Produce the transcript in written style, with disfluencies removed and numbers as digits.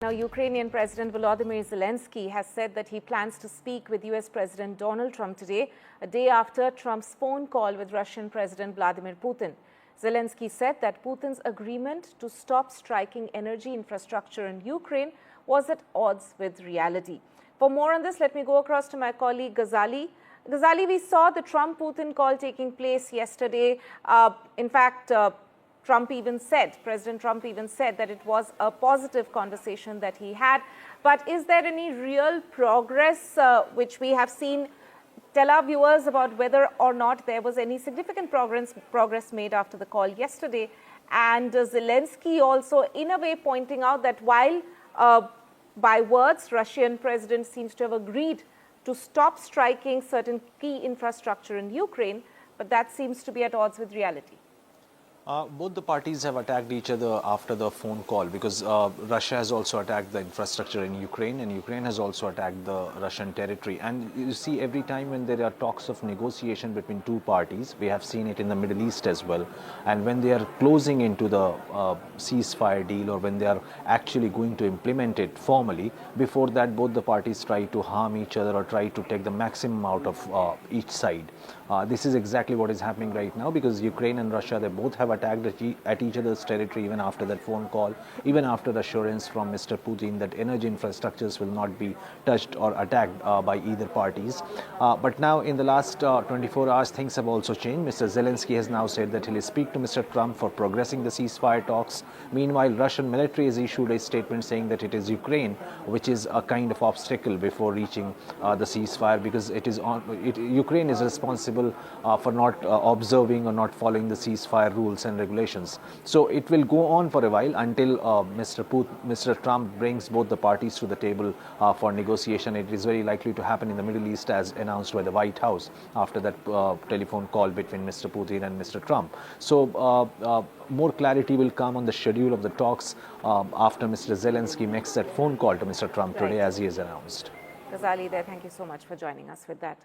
Now, Ukrainian President Volodymyr Zelensky has said that he plans to speak with US President Donald Trump today, a day after Trump's phone call with Russian President Vladimir Putin. Zelensky said that Putin's agreement to stop striking energy infrastructure in Ukraine was at odds with reality. For more on this, let me go across to my colleague Ghazali. Ghazali, we saw the Trump-Putin call taking place yesterday. In fact, President Trump even said that it was a positive conversation that he had. But is there any real progress which we have seen? Tell our viewers about whether or not there was any significant progress made after the call yesterday. And Zelensky also, in a way, pointing out that while by words, Russian president seems to have agreed to stop striking certain key infrastructure in Ukraine, but that seems to be at odds with reality. Both the parties have attacked each other after the phone call because Russia has also attacked the infrastructure in Ukraine and Ukraine has also attacked the Russian territory. And you see, every time when there are talks of negotiation between two parties, we have seen it in the Middle East as well. And when they are closing into the ceasefire deal, or when they are actually going to implement it formally, before that both the parties try to harm each other or try to take the maximum out of each side. This is exactly what is happening right now, because Ukraine and Russia, they both have attacked at each other's territory even after that phone call, even after the assurance from Mr. Putin that energy infrastructures will not be touched or attacked by either parties. But now in the last 24 hours, things have also changed. Mr. Zelensky has now said that he will speak to Mr. Trump for progressing the ceasefire talks. Meanwhile, Russian military has issued a statement saying that it is Ukraine which is a kind of obstacle before reaching the ceasefire, because Ukraine is responsible for not observing or not following the ceasefire rules and regulations. So it will go on for a while until Mr. Trump brings both the parties to the table for negotiation. It is very likely to happen in the Middle East, as announced by the White House after that telephone call between Mr. Putin and Mr. Trump. So more clarity will come on the schedule of the talks after Mr. Zelensky makes that phone call to Mr. Trump today, as he has announced. Ghazali there, thank you so much for joining us with that.